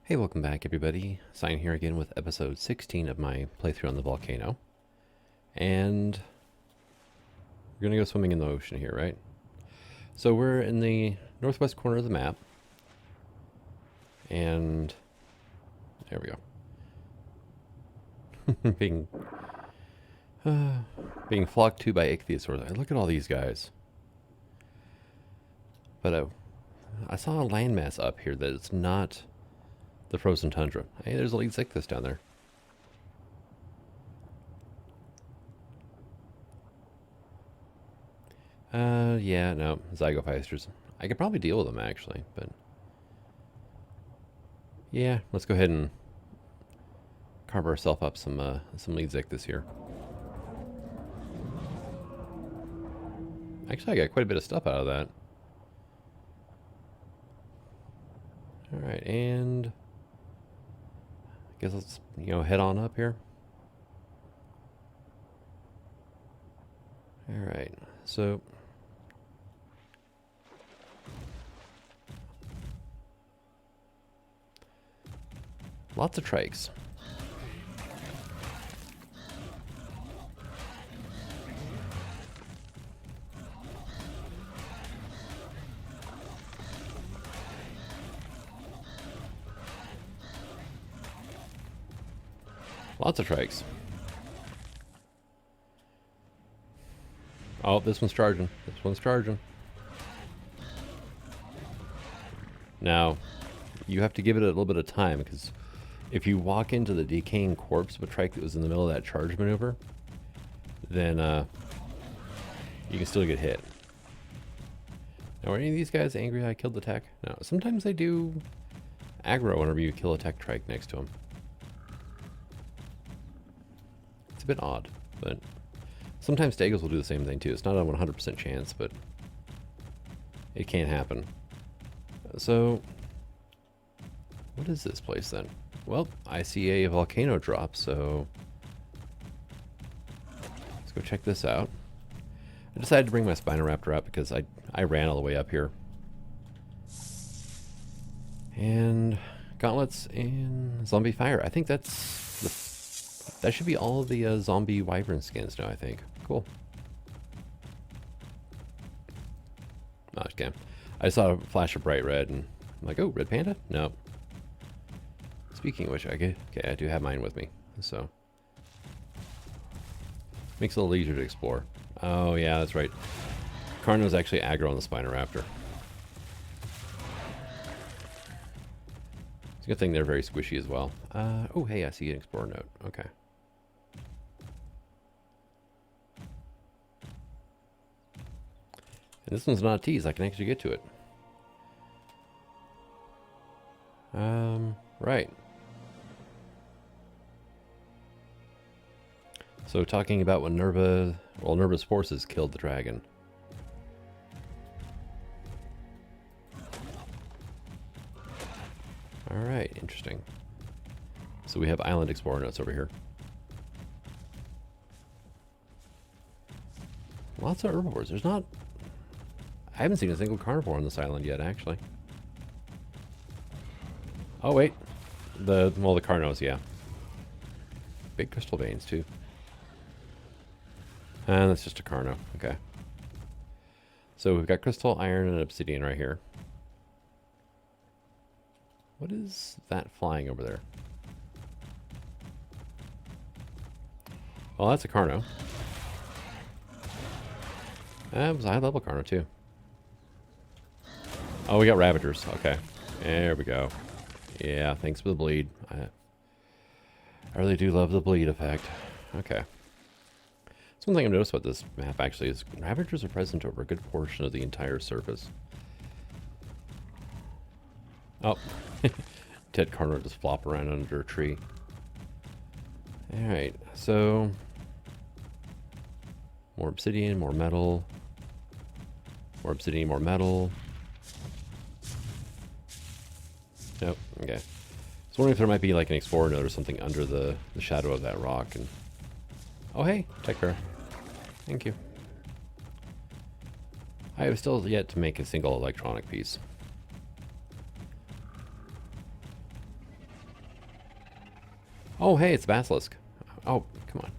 Hey, welcome back everybody. Sign here again with episode 16 of my playthrough on the Volcano. And we're going to go swimming in the ocean here, right? So we're in the northwest corner of the map. And there we go. being flocked to by ichthyosaurs. Look at all these guys. But I saw a landmass up here that it's not the frozen tundra. Hey, there's a lead cyclist down there. Yeah, no, Zygophysters. I could probably deal with them actually, but yeah, let's go ahead and carve ourselves up some lead cyclists here. Actually, I got quite a bit of stuff out of that. All right, and I guess let's head on up here. All right, so lots of trikes. Lots of trikes. Oh, this one's charging. This one's charging. Now, you have to give it a little bit of time, because if you walk into the decaying corpse of a trike that was in the middle of that charge maneuver, then you can still get hit. Now, are any of these guys angry I killed the tech? No. Sometimes they do aggro whenever you kill a tech trike next to them. It's a bit odd, but sometimes Stegos will do the same thing too. It's not a 100% chance, but it can happen. So, what is this place then? Well, I see a volcano drop, so let's go check this out. I decided to bring my Spinoraptor up because I ran all the way up here. And gauntlets and zombie fire. I think that should be all of the zombie wyvern skins now, I think. Cool. Oh, okay. I saw a flash of bright red and I'm like, oh, red panda? No. Speaking of which, okay, I do have mine with me, so makes it a little easier to explore. Oh yeah, that's right. Carno's actually aggro on the Spinoraptor. It's a good thing they're very squishy as well. Oh hey, I see an explorer note. Okay. And this one's not a tease. I can actually get to it. Right. So talking about when Nerva's forces killed the dragon. Alright, interesting. So we have island explorer notes over here. Lots of herbivores. I haven't seen a single carnivore on this island yet, actually. Oh wait. The Carnos, yeah. Big crystal veins too. And that's just a Carno. Okay. So we've got crystal, iron, and obsidian right here. What is that flying over there? Well, that's a Carno. That was a high-level Carno too. Oh, we got Ravagers. Okay. There we go. Yeah, thanks for the bleed. I really do love the bleed effect. Okay. So one thing I've noticed about this map actually is Ravagers are present over a good portion of the entire surface. Oh. Dead Carno just flop around under a tree. Alright, so more obsidian, more metal. More obsidian, more metal. Nope, okay. I was wondering if there might be like an explorer node or something under the shadow of that rock. And oh hey, tech bear. Thank you. I have still yet to make a single electronic piece. Oh, hey, it's Basilisk. Oh, come on.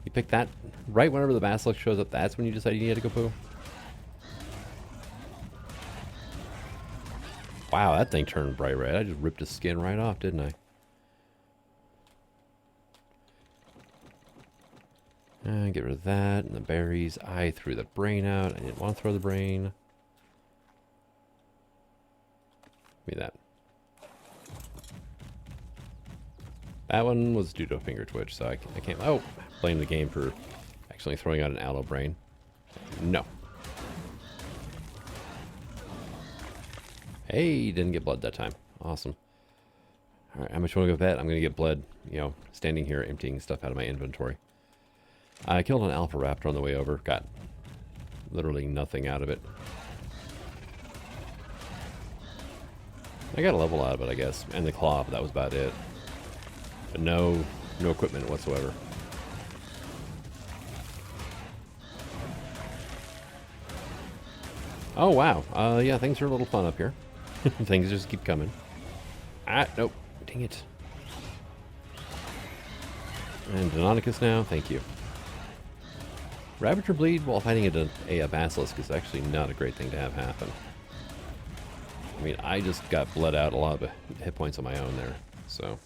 You picked that right whenever the Basilisk shows up. That's when you decide you need to go poo? Wow, that thing turned bright red. I just ripped his skin right off, didn't I? Get rid of that and the berries. I threw the brain out. I didn't want to throw the brain. Give me that. That one was due to a finger twitch, so I can't. Oh, blame the game for actually throwing out an aloe brain. No. Hey, didn't get blood that time. Awesome. All right, how much want to go bet? I'm going to get blood, you know, standing here emptying stuff out of my inventory. I killed an alpha raptor on the way over. Got literally nothing out of it. I got a level out of it, I guess, and the claw, but that was about it. But no equipment whatsoever. Oh, wow. Yeah, things are a little fun up here. Things just keep coming. Ah, nope. Dang it. And Deinonychus now, thank you. Ravager bleed while fighting a Basilisk is actually not a great thing to have happen. I mean, I just got bled out a lot of hit points on my own there, so...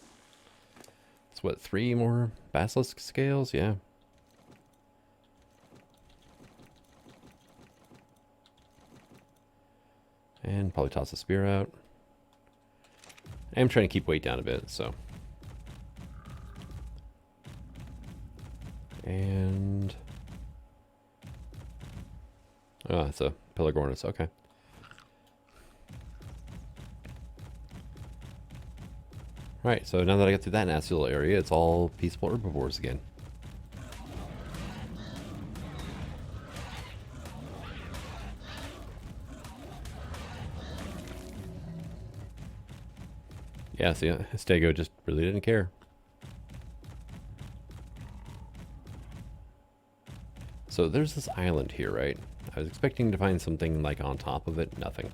It's what, 3 more Basilisk scales? Yeah. And probably toss the spear out. I am trying to keep weight down a bit, so... And... Oh, it's a Pelagornis, okay. Right, so now that I got through that nasty little area, it's all peaceful herbivores again. Yeah, see, Stego just really didn't care. So there's this island here, right? I was expecting to find something like on top of it. Nothing.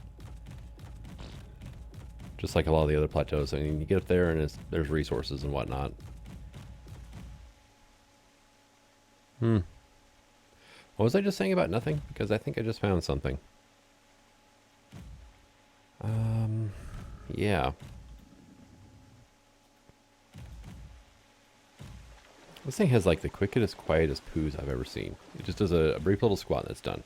Just like a lot of the other plateaus. I mean, you get up there and there's resources and whatnot. What was I just saying about nothing? Because I think I just found something. Yeah. This thing has like the quickest, quietest poos I've ever seen. It just does a brief little squat and it's done.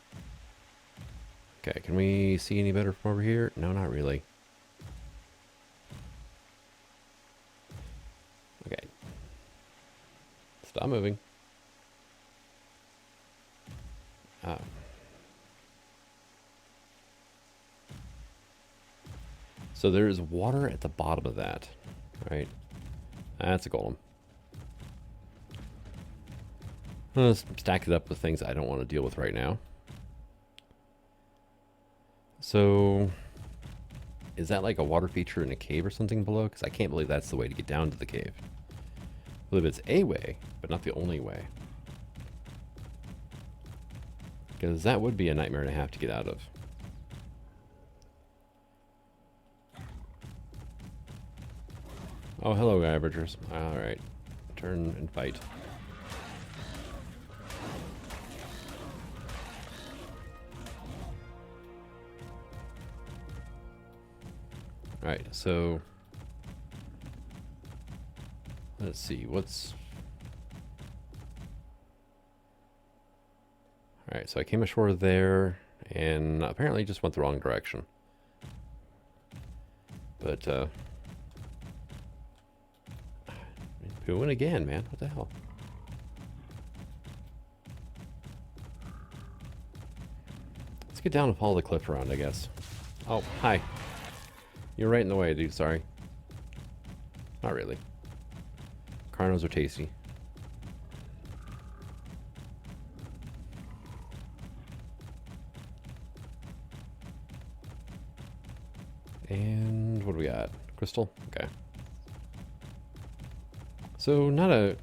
Okay, can we see any better from over here? No, not really. Okay. Stop moving. So there's water at the bottom of that, right? That's a golem. Let's stack it up with things I don't want to deal with right now. So, is that like a water feature in a cave or something below? Because I can't believe that's the way to get down to the cave. I believe it's a way, but not the only way. Because that would be a nightmare to have to get out of. Oh, hello, Ravagers. Alright. Turn and fight. Alright, so... Let's see, what's... Alright, so I came ashore there, and apparently just went the wrong direction. But, pooing again, man. What the hell? Let's get down and follow the cliff around, I guess. Oh, hi. You're right in the way, dude. Sorry. Not really. Carnos are tasty. And what do we got? Crystal? Okay. So, not a...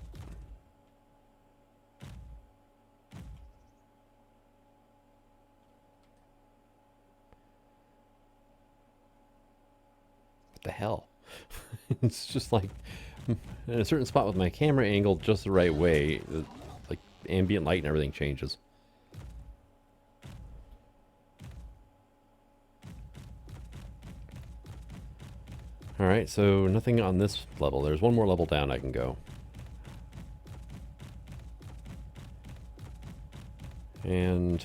What the hell? It's just like in a certain spot with my camera angled just the right way, like ambient light and everything changes. Alright, so nothing on this level. There's one more level down I can go. And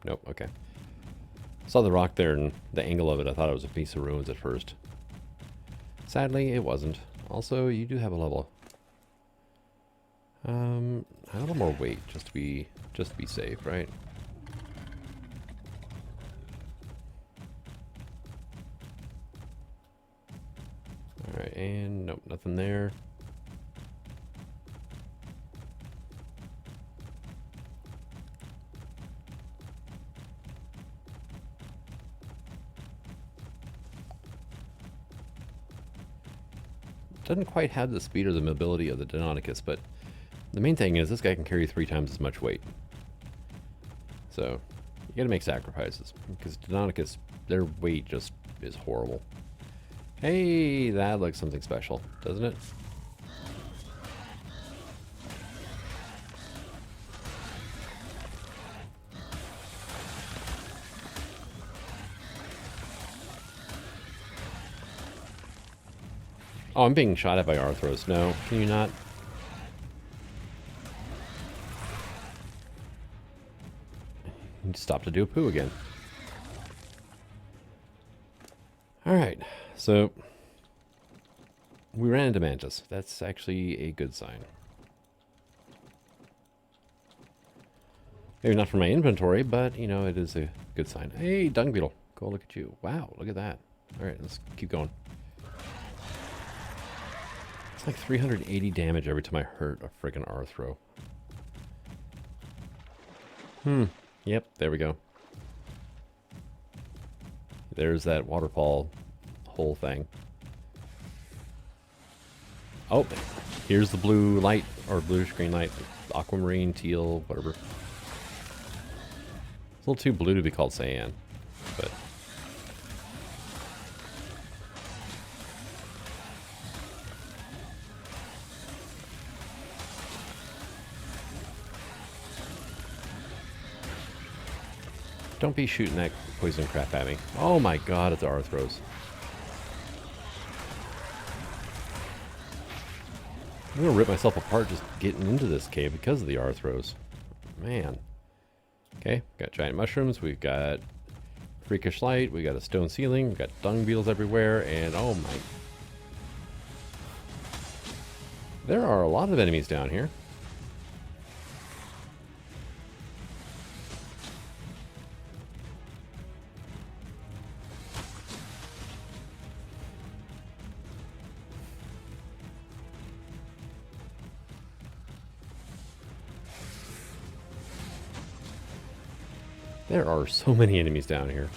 nope, okay. Saw the rock there and the angle of it. I thought it was a piece of ruins at first. Sadly, it wasn't. Also, you do have a level. A little more weight just to be safe, right? Alright, and nope, nothing there. Doesn't quite have the speed or the mobility of the Deinonychus, but the main thing is this guy can carry 3 times as much weight. So, you gotta make sacrifices, because Deinonychus, their weight just is horrible. Hey, that looks something special, doesn't it? Oh, I'm being shot at by Arthros. No, can you not? Stop to do a poo again. Alright, so we ran into Mantis. That's actually a good sign. Maybe not for my inventory, but, you know, it is a good sign. Hey, dung beetle. Go look at you. Wow, look at that. Alright, let's keep going. It's like 380 damage every time I hurt a friggin' Arthro. Yep, there we go. There's that waterfall hole thing. Oh, here's the blue light, or bluish green light. Aquamarine, teal, whatever. It's a little too blue to be called cyan, but... Don't be shooting that poison crap at me. Oh my god, it's Arthros. I'm gonna rip myself apart just getting into this cave because of the Arthros. Man. Okay, got giant mushrooms, we've got freakish light, we got a stone ceiling, we've got dung beetles everywhere, and oh my... There are a lot of enemies down here. There are so many enemies down here.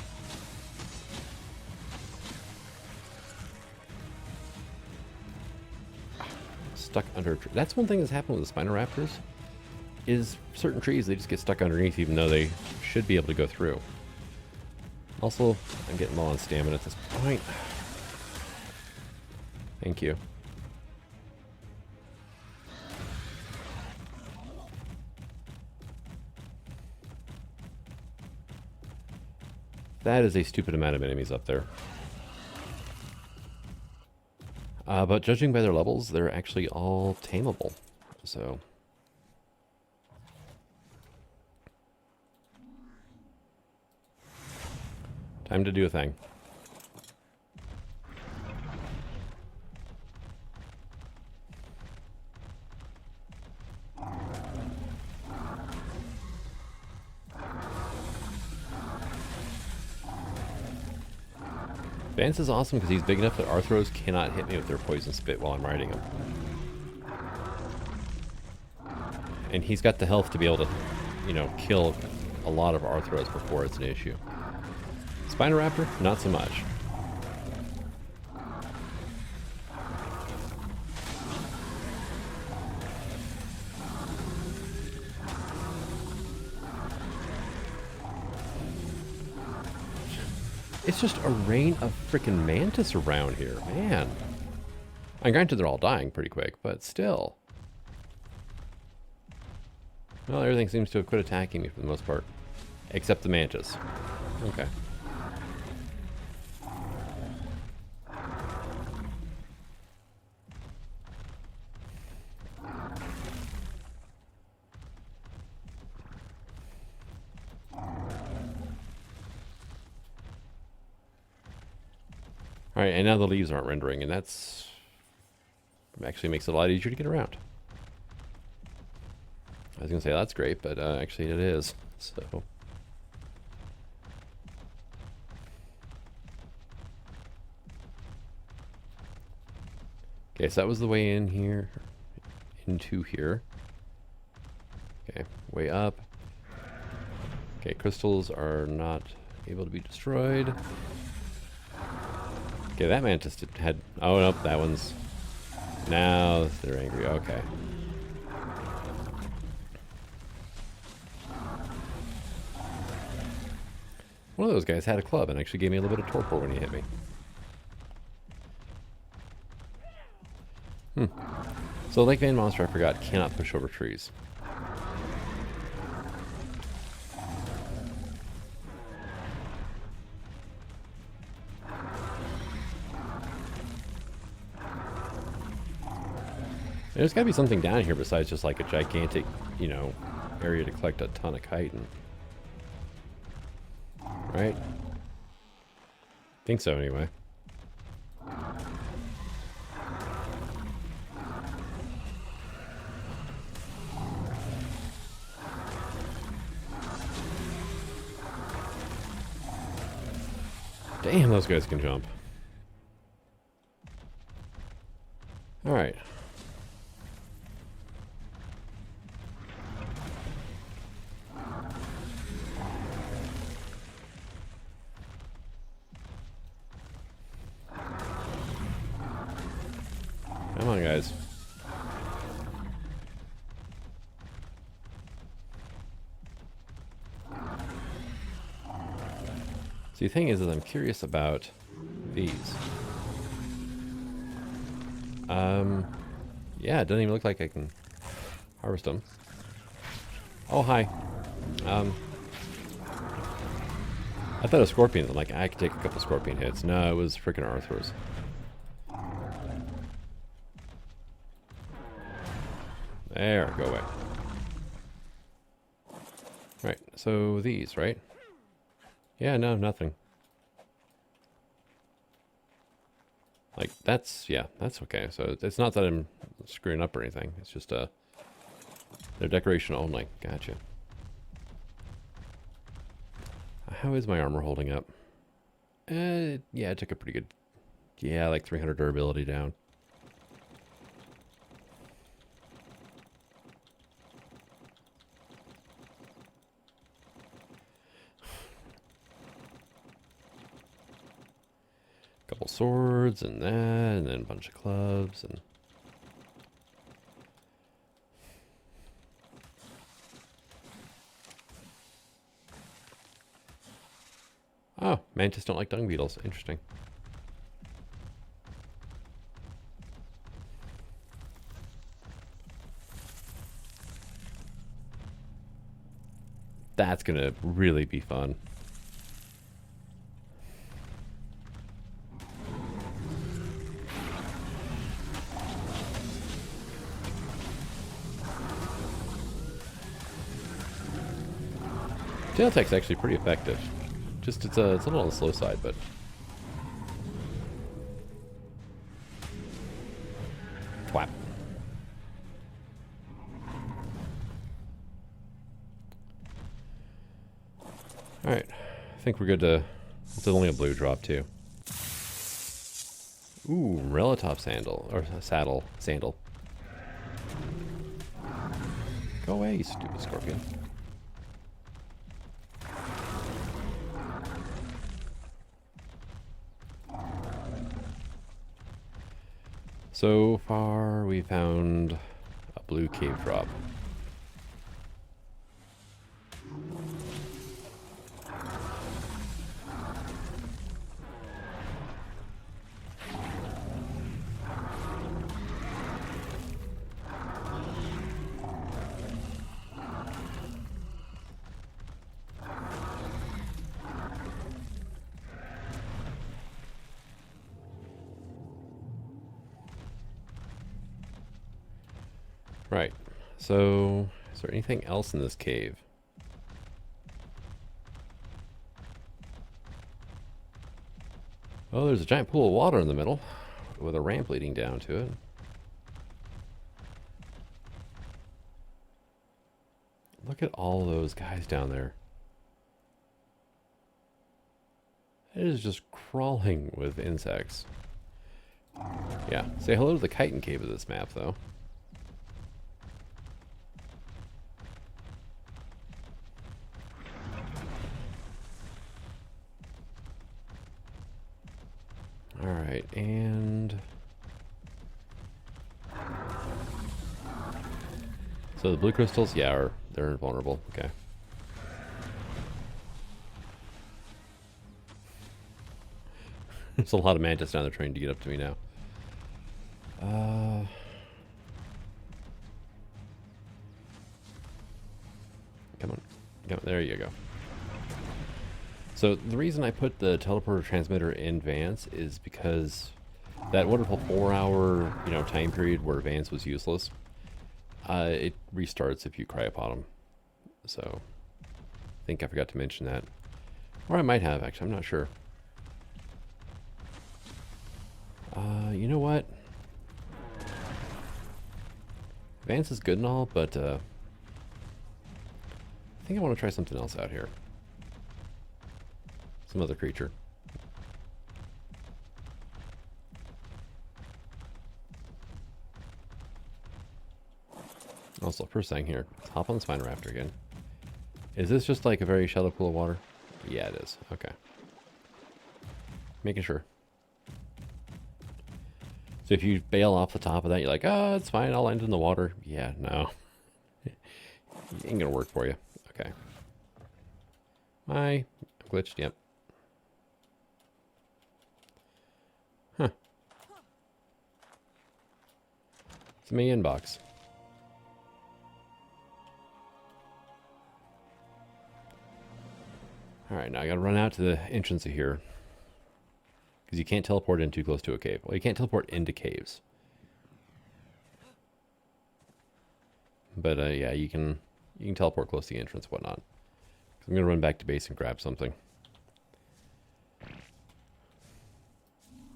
Stuck under a tree. That's one thing that's happened with the Spinoraptors, is certain trees, they just get stuck underneath even though they should be able to go through. Also, I'm getting low on stamina at this point. Thank you. That is a stupid amount of enemies up there. But judging by their levels, they're actually all tameable. So... time to do a thing. Vance is awesome because he's big enough that Arthros cannot hit me with their poison spit while I'm riding him. And he's got the health to be able to, you know, kill a lot of Arthros before it's an issue. Spinoraptor, not so much. It's just a rain of freaking mantis around here, man. And granted, they're all dying pretty quick, but still. Well, everything seems to have quit attacking me for the most part. Except the mantis. Okay. Alright, and now the leaves aren't rendering, and that's actually makes it a lot easier to get around. I was going to say that's great, but actually it is. So. Okay, so that was the way in here, into here. Okay, way up. Okay, crystals are not able to be destroyed. Okay, that mantis had... Oh, nope, that one's... Now they're angry. Okay. One of those guys had a club and actually gave me a little bit of torpor when he hit me. So Lake Vein monster, I forgot, cannot push over trees. There's got to be something down here besides just like a gigantic, you know, area to collect a ton of chitin. Right? Think so anyway. Damn, those guys can jump. Alright. Come on, guys. See, the thing is I'm curious about these. Yeah, it doesn't even look like I can harvest them. Oh, hi. I thought it was scorpions. I'm like, I could take a couple scorpion hits. No, it was freaking Arthurs. There, go away. Right, so these, right? Yeah, no, nothing. Like, that's, yeah, that's okay. So it's not that I'm screwing up or anything. It's just, they're decoration only. Gotcha. How is my armor holding up? Yeah, it took a pretty good, yeah, like 300 durability down. Couple swords and that, and then a bunch of clubs and... Oh, mantis don't like dung beetles. Interesting. That's gonna really be fun. Tail tech's actually pretty effective. Just it's a little on the slow side, but twap. All right, I think we're good to. It's only a blue drop too. Ooh, Relotop sandal or sandal. Go away, you stupid scorpion. So far, we found a blue cave drop. Right. So, is there anything else in this cave? Oh, there's a giant pool of water in the middle with a ramp leading down to it. Look at all those guys down there. It is just crawling with insects. Yeah, say hello to the chitin cave of this map, though. Alright, and... so the blue crystals, yeah, they're invulnerable. Okay. There's a lot of mantis down there trying to get up to me now. Come on. There you go. So the reason I put the teleporter transmitter in Vance is because that wonderful 4-hour, time period where Vance was useless, it restarts if you cryopod him. So I think I forgot to mention that. Or I might have, actually. I'm not sure. You know what? Vance is good and all, but I think I want to try something else out here. Some other creature. Also, first thing here, let's hop on the spine raptor again. Is this just like a very shallow pool of water? Yeah, it is. Okay. Making sure. So if you bail off the top of that, you're like, oh, it's fine, I'll end in the water. Yeah, no. It ain't gonna work for you. Okay. I'm glitched, yep. Huh. It's my inbox. Alright, now I gotta run out to the entrance of here. Because you can't teleport in too close to a cave. Well, you can't teleport into caves. But yeah, you can teleport close to the entrance, whatnot. I'm gonna run back to base and grab something. I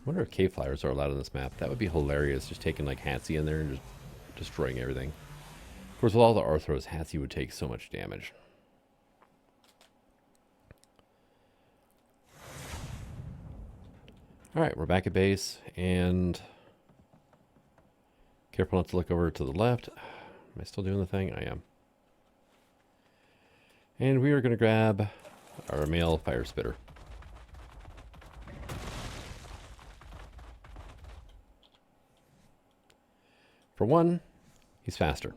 wonder if cave flyers are allowed on this map. That would be hilarious, just taking like Hatsy in there and just destroying everything. Of course, with all the Arthros, Hatsy would take so much damage. Alright, we're back at base, and careful not to look over to the left. Am I still doing the thing? I am. And we are going to grab our male fire spitter. For one, he's faster.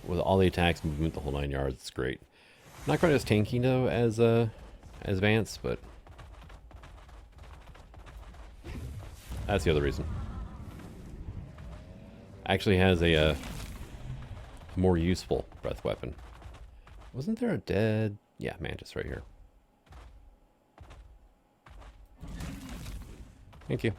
With all the attacks, movement, the whole 9 yards, it's great. Not quite as tanky though as Vance, but that's the other reason. Actually has a more useful breath weapon. Wasn't there a dead... yeah, mantis right here. Thank you.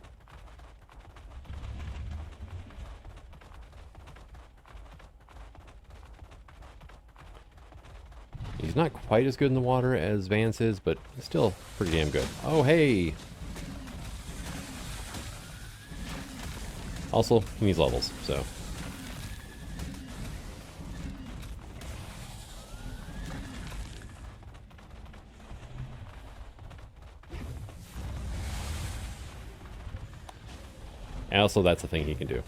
He's not quite as good in the water as Vance is, but still pretty damn good. Oh, hey! Also, he needs levels, so... and also, that's the thing he can do.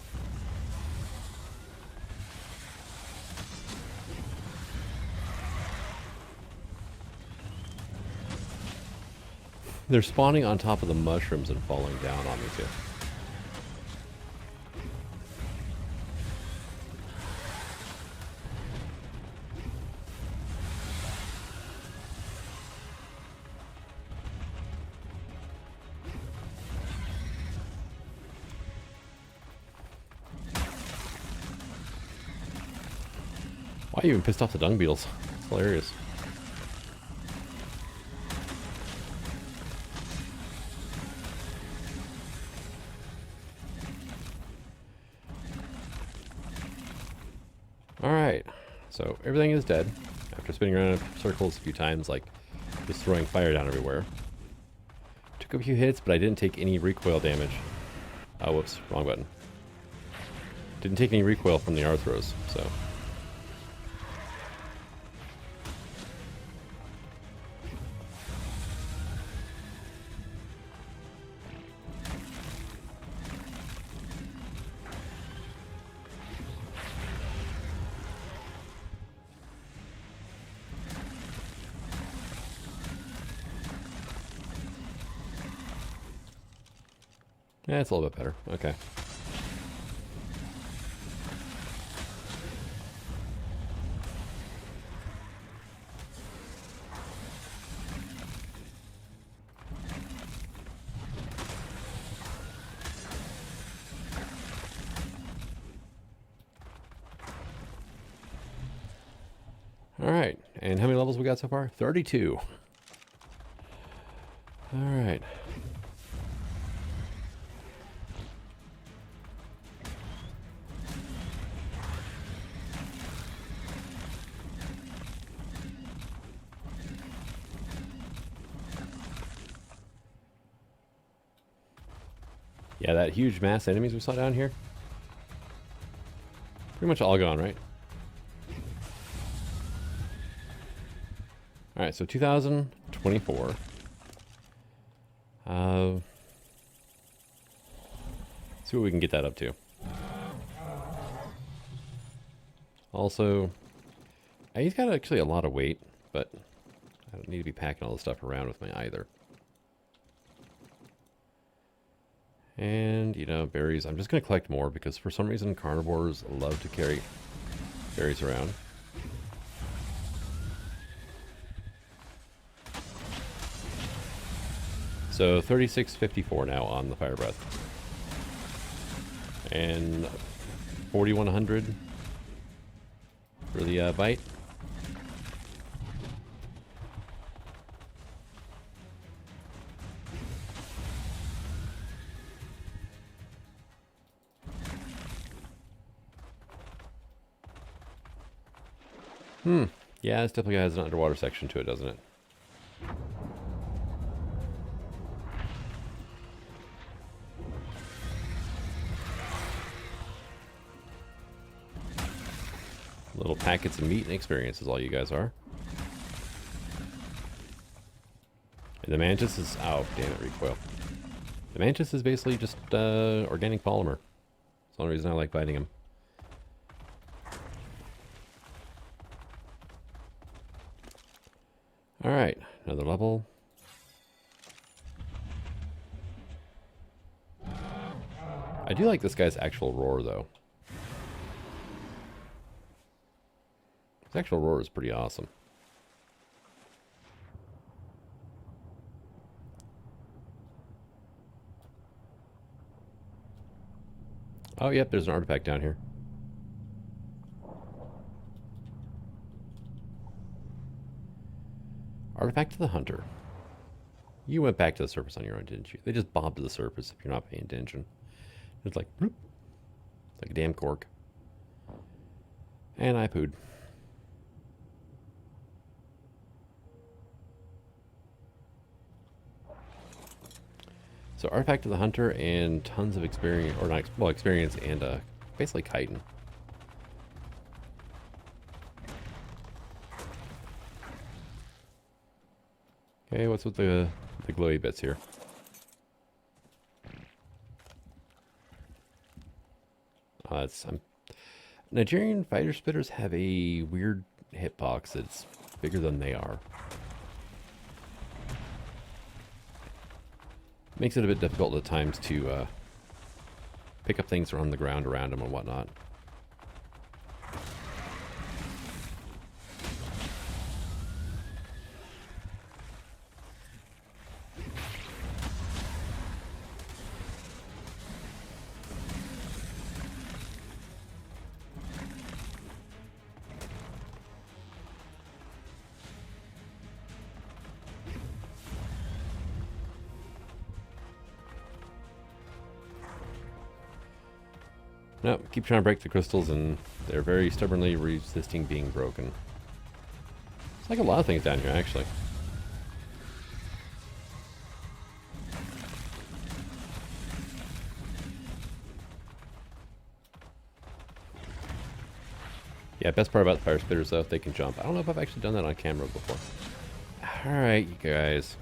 They're spawning on top of the mushrooms and falling down on me too. Why are you even pissed off the dung beetles? It's hilarious. So everything is dead after spinning around in circles a few times, like just throwing fire down everywhere. Took a few hits, but I didn't take any recoil damage. Oh, whoops, wrong button. Didn't take any recoil from the Arthros, so. Yeah, it's a little bit better. Okay. All right. And how many levels we got so far? 32. All right. Yeah, that huge mass enemies we saw down here. Pretty much all gone, right? Alright, so 2024. See what we can get that up to. Also, he's got actually a lot of weight, but I don't need to be packing all this stuff around with me either. And, you know, berries. I'm just going to collect more because for some reason carnivores love to carry berries around. So 3654 now on the fire breath. And 4100 for the bite. Yeah, this definitely has an underwater section to it, doesn't it? Little packets of meat and experience is all you guys are. And the mantis is... Oh, damn it, recoil. The mantis is basically just organic polymer. That's the only reason I like fighting him. Alright, another level. I do like this guy's actual roar, though. His actual roar is pretty awesome. Oh, yep, there's an artifact down here. Artifact of the Hunter. You went back to the surface on your own, didn't you? They just bob to the surface if you're not paying attention. It's like, bloop, like a damn cork. And I pooed. So Artifact of the Hunter and tons of experience, or not, well, experience and basically chitin. Okay, what's with the glowy bits here? Nigerian fighter spitters have a weird hitbox that's bigger than they are. Makes it a bit difficult at times to pick up things on the ground around them and whatnot. Nope, keep trying to break the crystals and They're very stubbornly resisting being broken. It's like a lot of things down here, actually. Yeah, best part about the fire spitters, though, if they can jump. I don't know if I've actually done that on camera before. Alright, you guys.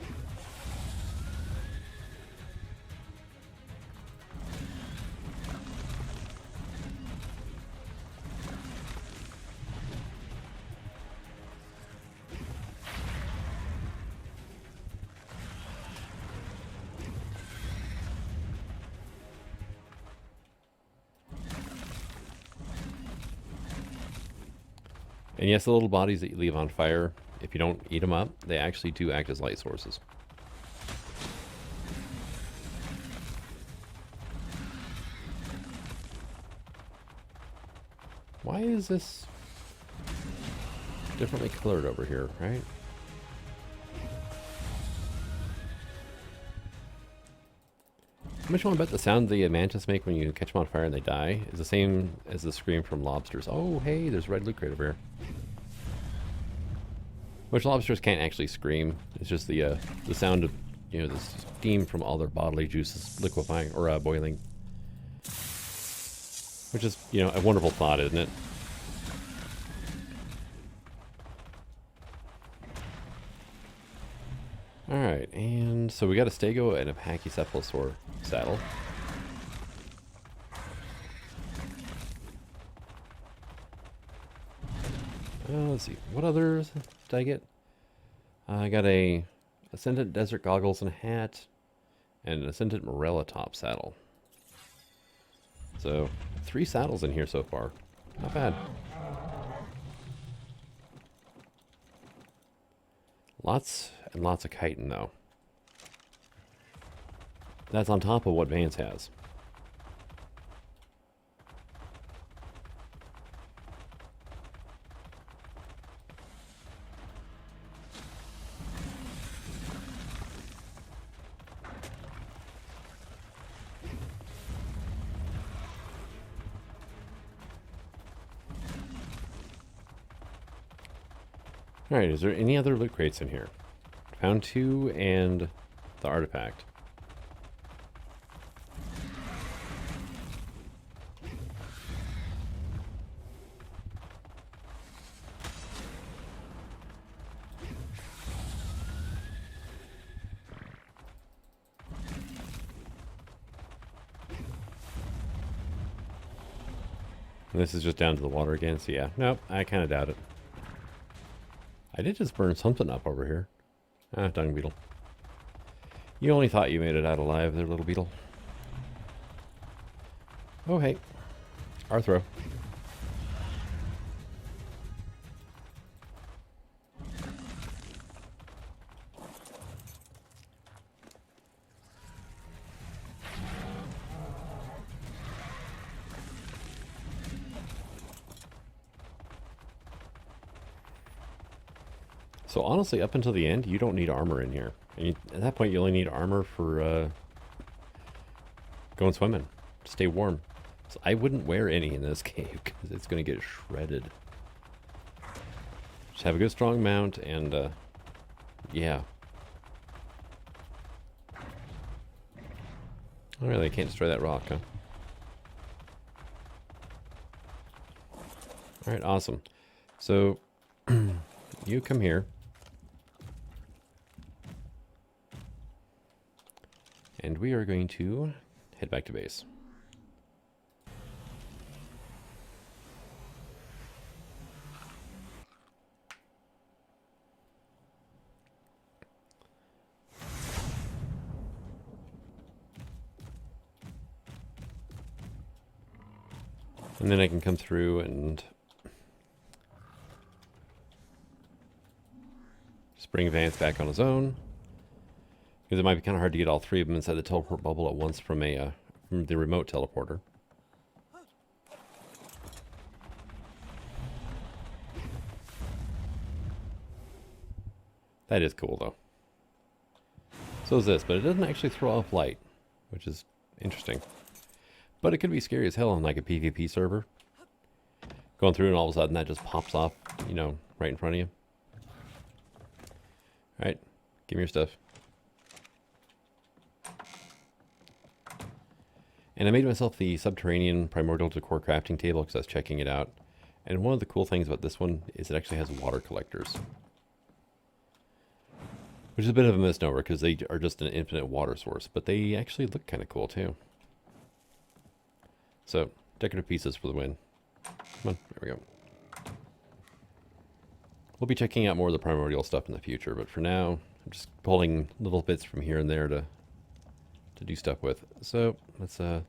And yes, the little bodies that you leave on fire, if you don't eat them up, they actually do act as light sources. Why is this differently colored over here, right? How much you want to bet the sound the mantis make when you catch them on fire and they die is the same as the scream from lobsters? Oh, hey, there's red loot crate over here. Which lobsters can't actually scream. It's just the sound of, you know, the steam from all their bodily juices liquefying or boiling. Which is, you know, a wonderful thought, isn't it? Alright, and so we got a stego and a pachycephalosaur saddle. Let's see, what others did I get? I got a Ascendant Desert Goggles and a hat, and an Ascendant Morella top saddle. So, 3 saddles in here so far. Not bad. Lots and lots of chitin, though. That's on top of what Vance has. Alright, is there any other loot crates in here? Found 2 and the artifact. And this is just down to the water again, so yeah. Nope, I kind of doubt it. I did just burn something up over here. Ah, dung beetle. You only thought you made it out alive there, little beetle. Oh, hey. Arthro. So honestly, up until the end, you don't need armor in here. And at that point, you only need armor for going swimming, to stay warm. So I wouldn't wear any in this cave because it's going to get shredded. Just have a good strong mount and yeah. Oh really, I can't destroy that rock, huh? Alright, awesome. So, you come here. And we are going to head back to base. And then I can come through and just bring Vance back on his own. Because it might be kind of hard to get all 3 of them inside the teleport bubble at once from the remote teleporter. That is cool, though. So is this, but it doesn't actually throw off light, which is interesting. But it could be scary as hell on like a PvP server. Of going through and all of a sudden that just pops off, you know, right in front of you. All right, give me your stuff. And I made myself the subterranean primordial decor crafting table because I was checking it out. And one of the cool things about this one is it actually has water collectors. Which is a bit of a misnomer because they are just an infinite water source, but they actually look kind of cool too. So, decorative pieces for the win. Come on, there we go. We'll be checking out more of the primordial stuff in the future, but for now, I'm just pulling little bits from here and there to do stuff with. So, let's, I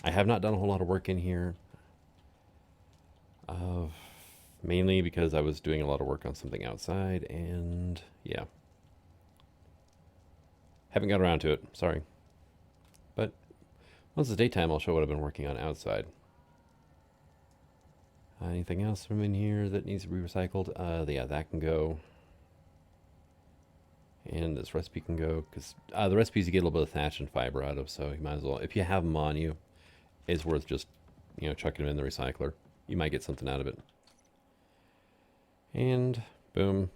have not done a whole lot of work in here. Mainly because I was doing a lot of work on something outside, and yeah. Haven't got around to it, sorry. But once it's daytime, I'll show what I've been working on outside. Anything else from in here that needs to be recycled? Yeah, that can go. And this recipe can go, because the recipes you get a little bit of thatch and fiber out of, so you might as well, if you have them on you, it's worth just, you know, chucking them in the recycler. You might get something out of it. And boom.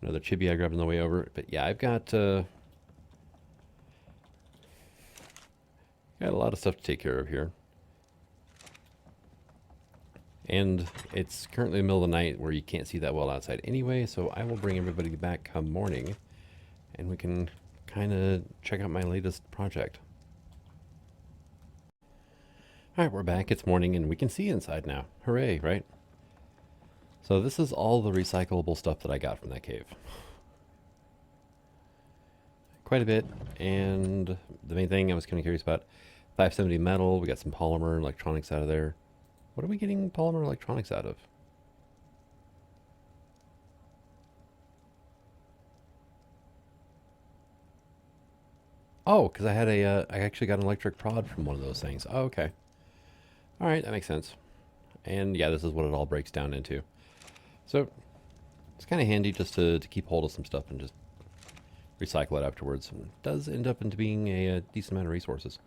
Another chibi I grabbed on the way over. But yeah, I've got a lot of stuff to take care of here. And it's currently the middle of the night where you can't see that well outside anyway, so I will bring everybody back come morning and we can kind of check out my latest project. Alright, we're back. It's morning and we can see inside now. Hooray, right? So this is all the recyclable stuff that I got from that cave. Quite a bit, and the main thing I was kind of curious about, 570 metal, we got some polymer and electronics out of there. What are we getting polymer electronics out of? Oh, because I had I actually got an electric prod from one of those things. Oh, okay. All right, that makes sense. And yeah, this is what it all breaks down into. So it's kind of handy just to keep hold of some stuff and just recycle it afterwards. And it does end up into being a decent amount of resources.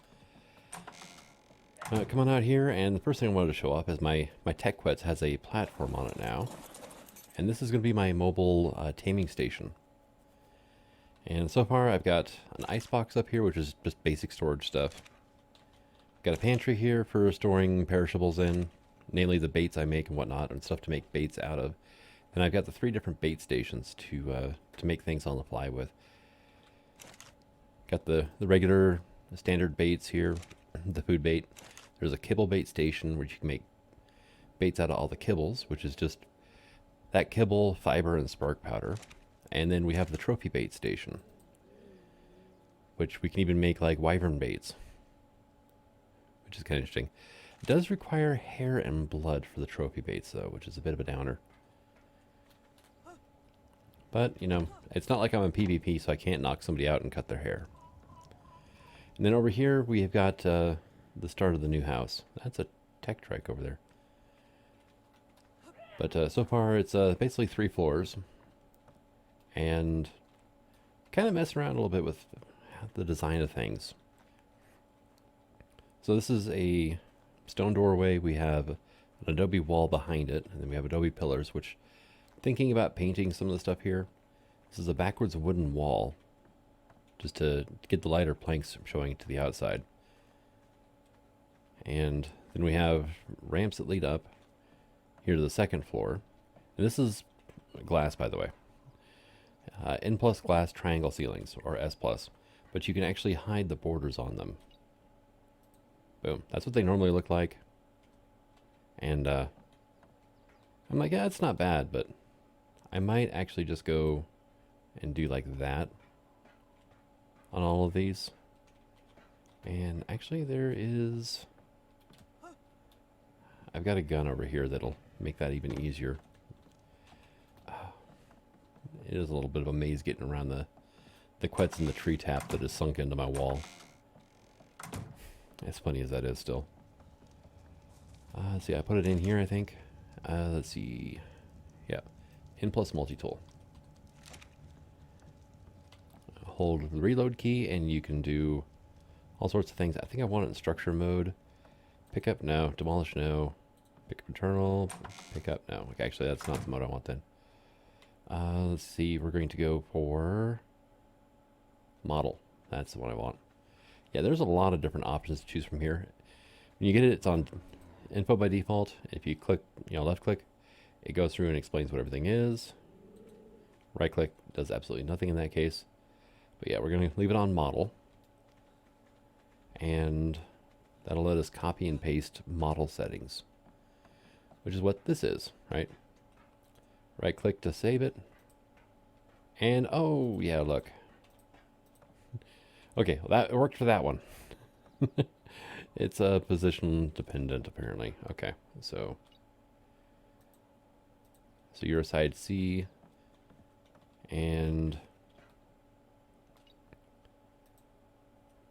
Come on out here, and the first thing I wanted to show off is my Tech Quetz has a platform on it now. And this is going to be my mobile taming station. And so far I've got an icebox up here, which is just basic storage stuff. Got a pantry here for storing perishables in, namely the baits I make and whatnot, and stuff to make baits out of. And I've got the 3 different bait stations to make things on the fly with. Got the regular standard baits here, the food bait. There's a kibble bait station where you can make baits out of all the kibbles, which is just that kibble, fiber, and spark powder. And then we have the trophy bait station, which we can even make like wyvern baits, which is kind of interesting. It does require hair and blood for the trophy baits though, which is a bit of a downer. But, you know, it's not like I'm in PvP, so I can't knock somebody out and cut their hair. And then over here, we have got the start of the new house. That's a tech trike over there. But so far, it's basically 3 floors. And kind of mess around a little bit with the design of things. So this is a stone doorway. We have an adobe wall behind it, and then we have adobe pillars, which, thinking about painting some of the stuff here, this is a backwards wooden wall, just to get the lighter planks showing to the outside. And then we have ramps that lead up here to the 2nd floor. And this is glass, by the way. N+ glass triangle ceilings, or S+, but you can actually hide the borders on them. Boom. That's what they normally look like. And I'm like, yeah, it's not bad, but I might actually just go and do like that on all of these. And actually there is... I've got a gun over here that'll make that even easier. It is a little bit of a maze getting around the quets and the tree tap that is sunk into my wall. As funny as that is still. Let's see, I put it in here, I think. Let's see. Yeah, N+ multi-tool. Hold the reload key and you can do all sorts of things. I think I want it in structure mode. Pick up, no. Demolish, no. Pick up internal. Pick up. No, actually, that's not the mode I want then. Let's see. We're going to go for model. That's the one I want. Yeah, there's a lot of different options to choose from here. When you get it, it's on info by default. If you click, left click, it goes through and explains what everything is. Right click does absolutely nothing in that case. But yeah, we're going to leave it on model. And that'll let us copy and paste model settings, which is what this is, right? Right click to save it. And oh, yeah, look. Okay, well, that worked for that one. It's position dependent, apparently. Okay, so you're a side C, and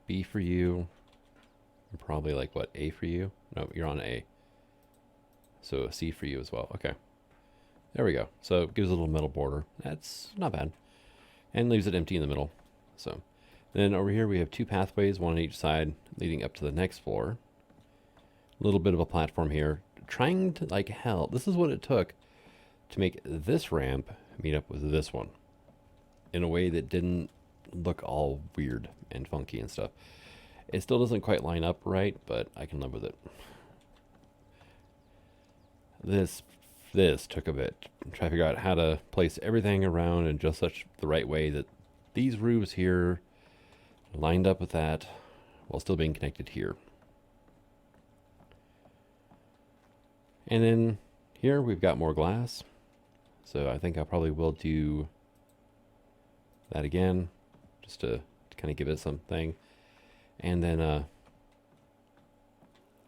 B for you, and probably like what, A for you? No, you're on A. So a C for you as well. Okay, there we go. So it gives a little middle border. That's not bad, and leaves it empty in the middle. So then over here we have two pathways, one on each side, leading up to the next floor. A little bit of a platform here, trying to, like hell, this is what it took to make this ramp meet up with this one in a way that didn't look all weird and funky and stuff. It still doesn't quite line up right, but I can live with it. This took a bit. Try to figure out how to place everything around in just such the right way that these roofs here lined up with that while still being connected here. And then here we've got more glass. So I think I probably will do that again, just to kind of give it something. And then, I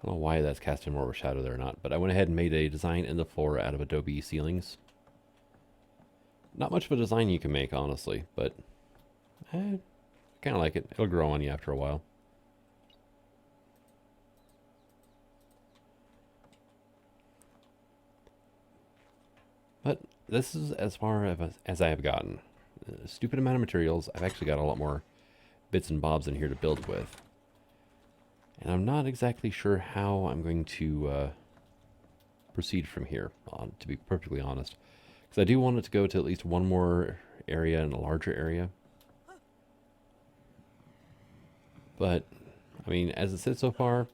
don't know why that's casting more of a shadow there or not, but I went ahead and made a design in the floor out of Adobe ceilings. Not much of a design you can make, honestly, but I kind of like it. It'll grow on you after a while. But this is as far as I have gotten. A stupid amount of materials. I've actually got a lot more bits and bobs in here to build with. And I'm not exactly sure how I'm going to proceed from here, to be perfectly honest. Because I do want it to go to at least one more area and a larger area. But, I mean, as it sits so far,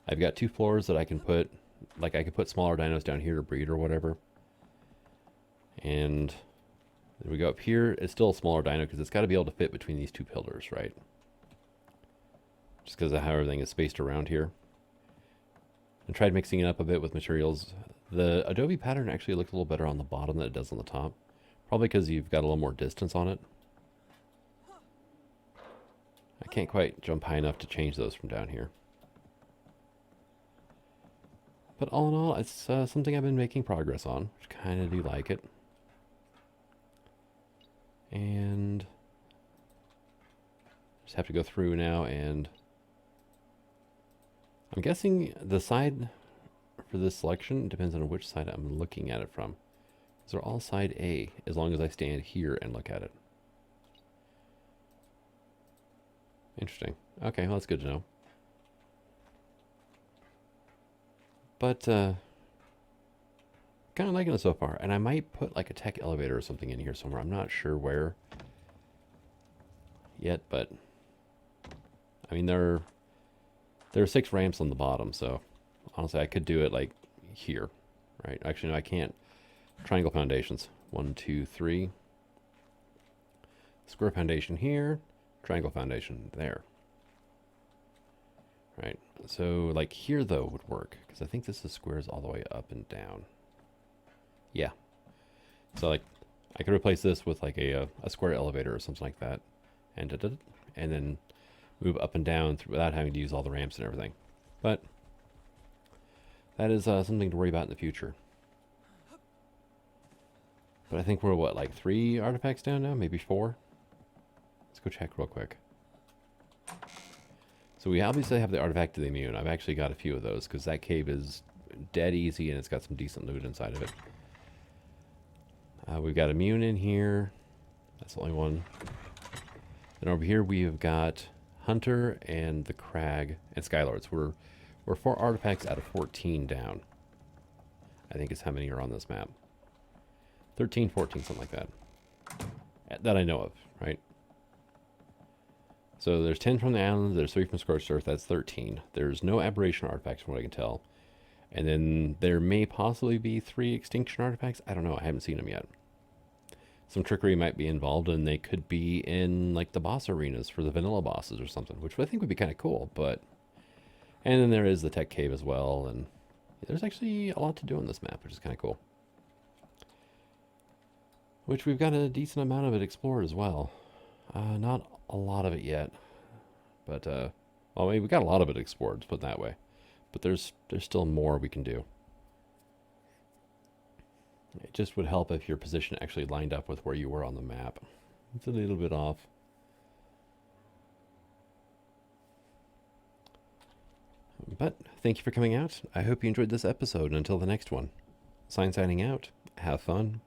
I've got two floors that I can put, like I could put smaller dinos down here to breed or whatever. And then we go up here. It's still a smaller dino because it's got to be able to fit between these two pillars, right? Just because of how everything is spaced around here. And tried mixing it up a bit with materials. The Adobe pattern actually looked a little better on the bottom than it does on the top. Probably because you've got a little more distance on it. I can't quite jump high enough to change those from down here. But all in all, it's something I've been making progress on, which kind of do like it. And just have to go through now, and I'm guessing the side for this selection depends on which side I'm looking at it from. These are all side A, as long as I stand here and look at it. Interesting. Okay, well, that's good to know. But kind of liking it so far, and I might put like a tech elevator or something in here somewhere. I'm not sure where yet, but I mean there are 6 ramps on the bottom, so honestly I could do it like here, right? Actually, no, I can't. Triangle foundations. 1, 2, 3. Square foundation here. Triangle foundation there. Right. So like here though would work, because I think this is squares all the way up and down. Yeah. So like I could replace this with like a square elevator or something like that, and then move up and down without having to use all the ramps and everything. But that is something to worry about in the future. But I think we're what, like 3 artifacts down now, maybe 4. Let's go check real quick. So we obviously have the artifact of the immune. I've actually got a few of those because that cave is dead easy and it's got some decent loot inside of it. We've got immune in here. That's the only one. And over here we've got Hunter and the Crag and Skylords. We're 4 artifacts out of 14 down. I think is how many are on this map. 13, 14, something like that. That I know of, right? So there's 10 from the island, there's 3 from Scorched Earth, that's 13. There's no aberration artifacts from what I can tell. And then there may possibly be 3 extinction artifacts. I don't know, I haven't seen them yet. Some trickery might be involved, and they could be in like the boss arenas for the vanilla bosses or something, which I think would be kind of cool. But and then there is the tech cave as well, and there's actually a lot to do on this map, which is kind of cool. Which we've got a decent amount of it explored as well. Not a lot of it yet, but well, I mean, we got a lot of it explored, to put it that way. But there's still more we can do. It just would help if your position actually lined up with where you were on the map. It's a little bit off. But thank you for coming out. I hope you enjoyed this episode. And until the next one, signing out. Have fun.